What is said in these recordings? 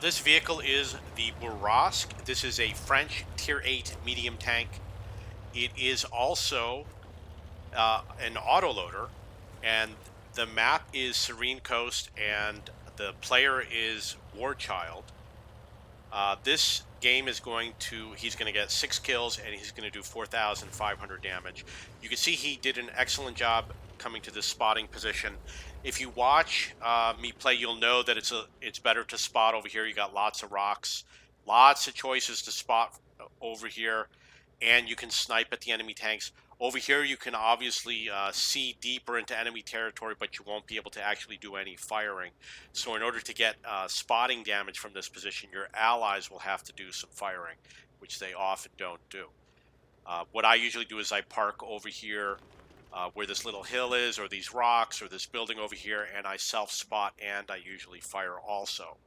This vehicle is the Bourrasque. This is a French Tier 8 medium tank. It is also an autoloader, and the map is Serene Coast, and the player is Warchild. This game is he's going to get 6 kills, and he's going to do 4,500 damage. You can see he did an excellent job coming to this spotting position. If you watch me play, you'll know that it's better to spot over here. You got lots of rocks, lots of choices to spot over here, and you can snipe at the enemy tanks. Over here, you can obviously see deeper into enemy territory, but you won't be able to actually do any firing. So in order to get spotting damage from this position, your allies will have to do some firing, which they often don't do. What I usually do is I park over here where this little hill is, or these rocks, or this building over here, and I self-spot, and I usually fire also.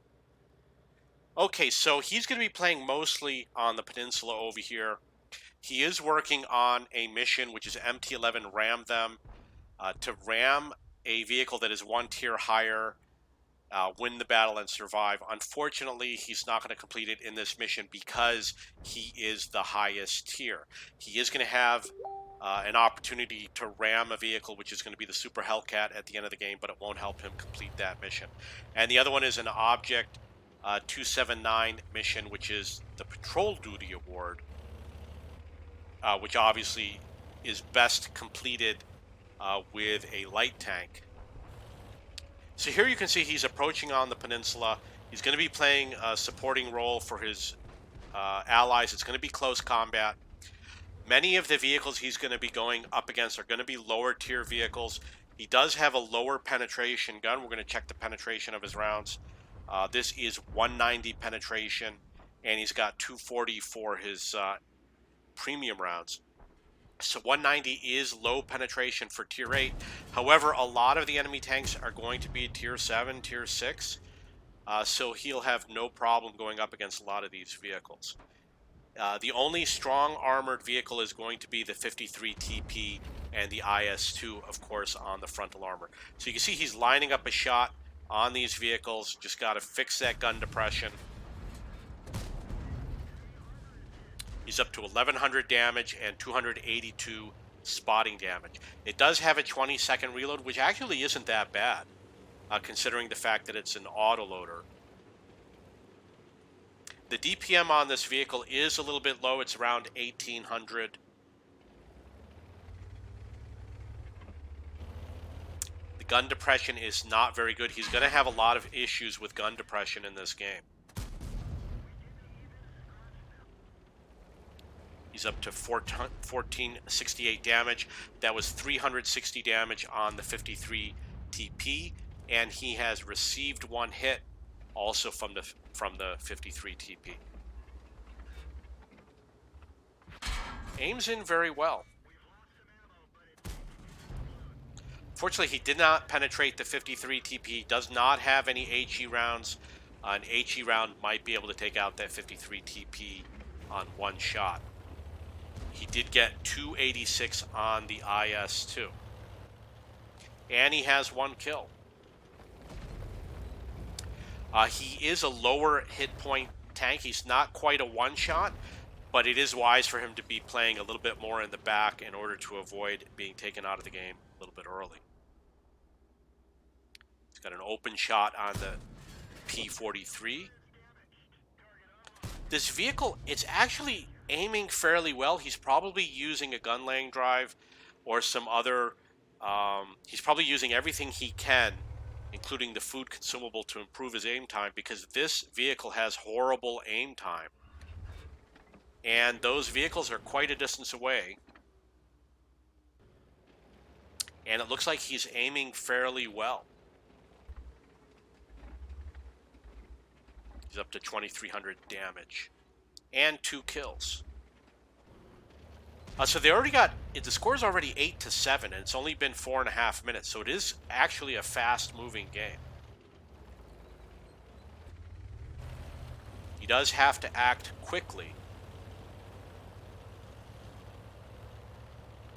Okay, so he's going to be playing mostly on the peninsula over here. He is working on a mission, which is MT-11 Ram Them, to ram a vehicle that is 1 tier higher, win the battle, and survive. Unfortunately, he's not going to complete it in this mission because he is the highest tier. He is going to have an opportunity to ram a vehicle, which is going to be the Super Hellcat at the end of the game, but it won't help him complete that mission. And the other one is an Object 279 mission, which is the Patrol Duty Award, which obviously is best completed with a light tank. So here you can see he's approaching on the peninsula. He's going to be playing a supporting role for his allies. It's going to be close combat. Many of the vehicles he's going to be going up against are going to be lower tier vehicles. He does have a lower penetration gun. We're going to check the penetration of his rounds. This is 190 penetration, and he's got 240 for his premium rounds. So 190 is low penetration for tier 8. However, a lot of the enemy tanks are going to be tier 7, tier 6. So he'll have no problem going up against a lot of these vehicles. The only strong armored vehicle is going to be the 53 TP and the IS-2, of course, on the frontal armor. So you can see he's lining up a shot on these vehicles. Just got to fix that gun depression. He's up to 1,100 damage and 282 spotting damage. It does have a 20-second reload, which actually isn't that bad, considering the fact that it's an autoloader. The DPM on this vehicle is a little bit low. It's around 1,800. The gun depression is not very good. He's going to have a lot of issues with gun depression in this game. He's up to 1468 damage. That was 360 damage on the 53 TP, and he has received 1 hit also from the 53 TP. Aims in very well. Fortunately, he did not penetrate the 53 TP. He does not have any HE rounds. An HE round might be able to take out that 53 TP on 1 shot. He did get 286 on the IS-2. And he has 1 kill. He is a lower hit point tank. He's not quite a one-shot, but it is wise for him to be playing a little bit more in the back in order to avoid being taken out of the game a little bit early. He's got an open shot on the P-43. This vehicle, it's actually aiming fairly well. He's probably using a gun laying drive or some other, he's probably using everything he can, including the food consumable, to improve his aim time, because this vehicle has horrible aim time. And those vehicles are quite a distance away. And it looks like he's aiming fairly well. He's up to 2,300 damage and 2 kills. So they already got, the score's already 8-7, and it's only been 4.5 minutes, so it is actually a fast-moving game. He does have to act quickly.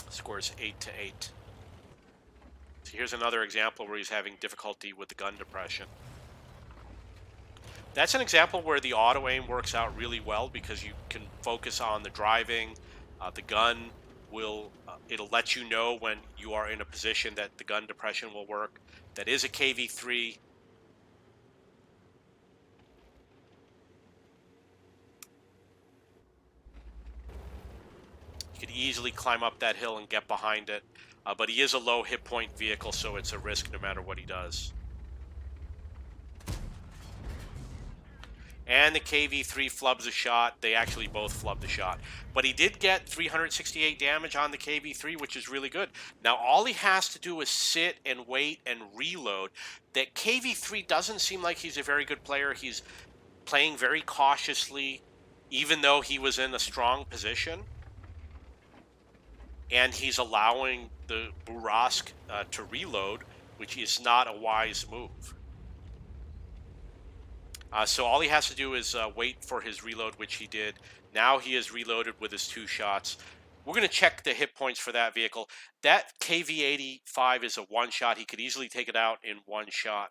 Score's 8-8. So here's another example where he's having difficulty with the gun depression. That's an example where the auto aim works out really well because you can focus on the driving. The gun will, it'll let you know when you are in a position that the gun depression will work. That is a KV3. You could easily climb up that hill and get behind it. But he is a low hit point vehicle, so it's a risk no matter what he does. And the KV3 flubs a shot. They actually both flubbed a shot. But he did get 368 damage on the KV3, which is really good. Now, all he has to do is sit and wait and reload. That KV3 doesn't seem like he's a very good player. He's playing very cautiously, even though he was in a strong position. And he's allowing the Bourrasque to reload, which is not a wise move. So all he has to do is wait for his reload, which he did. Now he is reloaded with his 2 shots. We're going to check the hit points for that vehicle. That KV85 is a 1-shot. He could easily take it out in 1 shot.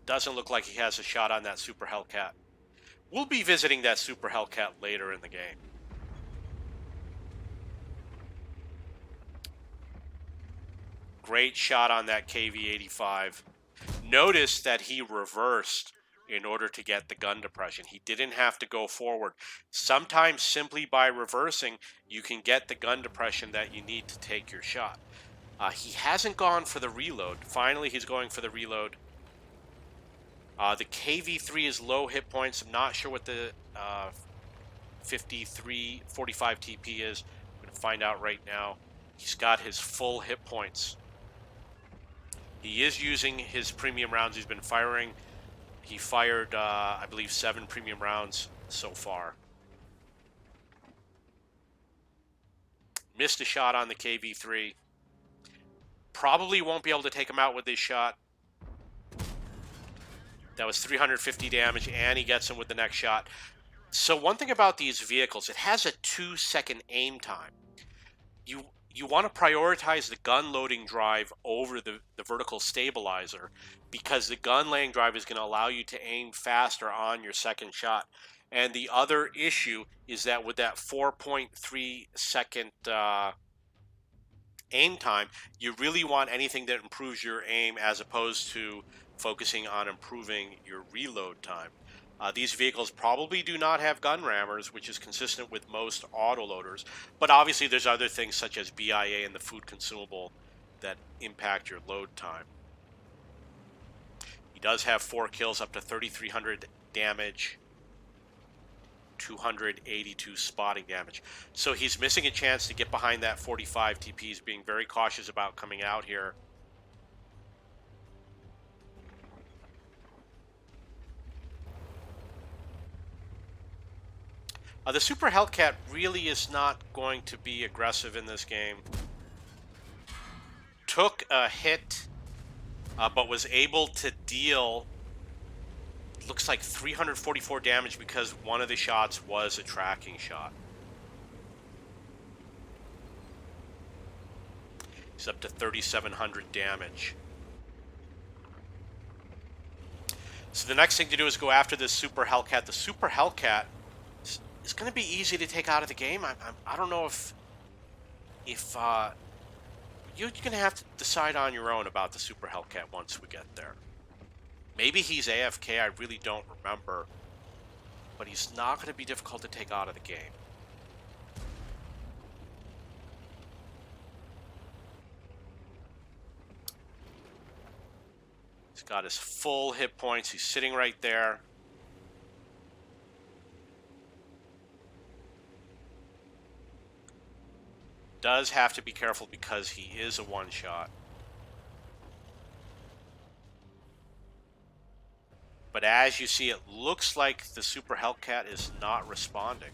Doesn't look like he has a shot on that Super Hellcat. We'll be visiting that Super Hellcat later in the game. Great shot on that KV85. Notice that he reversed in order to get the gun depression. He didn't have to go forward. Sometimes simply by reversing, you can get the gun depression that you need to take your shot. He hasn't gone for the reload. Finally, he's going for the reload. The KV3 is low hit points. I'm not sure what the 45 TP is. I'm going to find out right now. He's got his full hit points. He is using his premium rounds. He's been firing. He fired, I believe, 7 premium rounds so far. Missed a shot on the KV3. Probably won't be able to take him out with this shot. That was 350 damage, and he gets him with the next shot. So one thing about these vehicles, it has a 2-second aim time. You want to prioritize the gun loading drive over the vertical stabilizer, because the gun laying drive is going to allow you to aim faster on your second shot. And the other issue is that with that 4.3 second aim time, you really want anything that improves your aim as opposed to focusing on improving your reload time. These vehicles probably do not have gun rammers, which is consistent with most autoloaders, but obviously there's other things such as BIA and the food consumable that impact your load time. He does have 4 kills, up to 3,300 damage, 282 spotting damage. So he's missing a chance to get behind that 45 TP. He's being very cautious about coming out here. The Super Hellcat really is not going to be aggressive in this game. Took a hit, but was able to deal, looks like 344 damage because one of the shots was a tracking shot. He's up to 3,700 damage. So the next thing to do is go after this Super Hellcat. The Super Hellcat, it's going to be easy to take out of the game. I don't know if you're going to have to decide on your own about the Super Hellcat once we get there. Maybe he's AFK, I really don't remember. But he's not going to be difficult to take out of the game. He's got his full hit points. He's sitting right there. Does have to be careful because he is a 1-shot. But as you see, it looks like the Super Hellcat is not responding.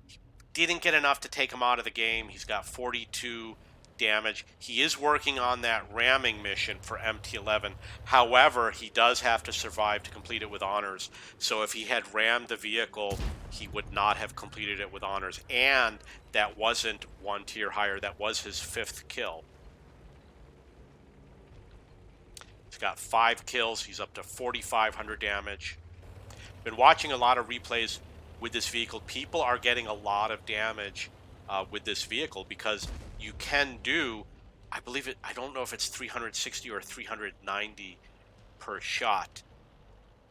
He didn't get enough to take him out of the game. He's got 42 damage. He is working on that ramming mission for MT-11. However, he does have to survive to complete it with honors. So if he had rammed the vehicle, he would not have completed it with honors. And that wasn't one tier higher. That was his 5th kill. He's got 5 kills. He's up to 4,500 damage. Been watching a lot of replays with this vehicle. People are getting a lot of damage with this vehicle because you can do, I believe it, I don't know if it's 360 or 390 per shot.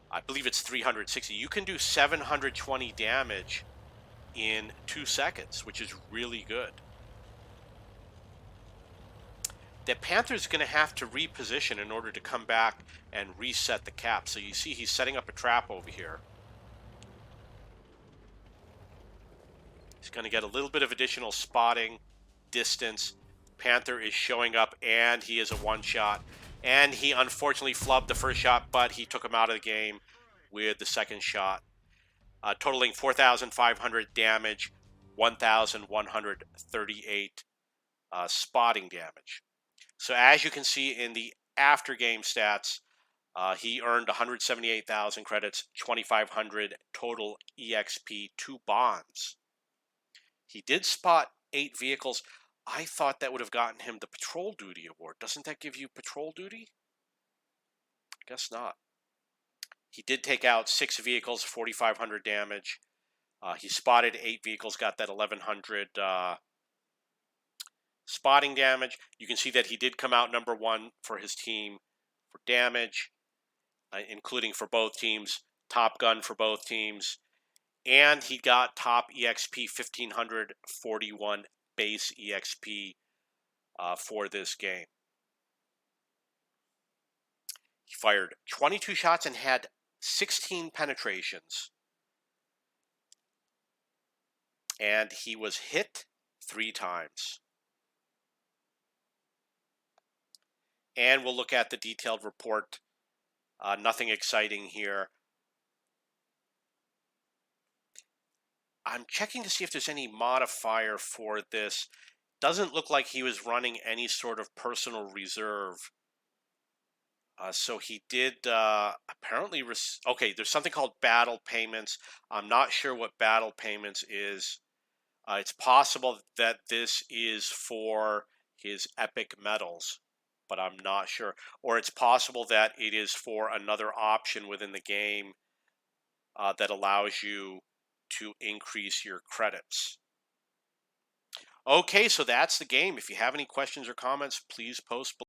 I believe it's 360. You can do 720 damage in 2 seconds, which is really good. The Panther's going to have to reposition in order to come back and reset the cap. So you see he's setting up a trap over here. He's going to get a little bit of additional spotting distance. Panther is showing up, and he is a one-shot. And he unfortunately flubbed the first shot, but he took him out of the game with the second shot. Totaling 4,500 damage, 1,138 spotting damage. So as you can see in the after-game stats, he earned 178,000 credits, 2,500 total EXP, 2 bonds. He did spot 8 vehicles. I thought that would have gotten him the patrol duty award. Doesn't that give you patrol duty? Guess not. He did take out 6 vehicles, 4,500 damage. He spotted 8 vehicles, got that 1,100 spotting damage. You can see that he did come out number 1 for his team for damage, including for both teams, top gun for both teams. And he got top EXP, 1,541 base EXP for this game. He fired 22 shots and had 16 penetrations. And he was hit 3 times. And we'll look at the detailed report. Nothing exciting here. I'm checking to see if there's any modifier for this. Doesn't look like he was running any sort of personal reserve. So he did apparently, okay, there's something called battle payments. I'm not sure what battle payments is. It's possible that this is for his epic medals, but I'm not sure. Or it's possible that it is for another option within the game that allows you to increase your credits. Okay, so that's the game. If you have any questions or comments, please post below.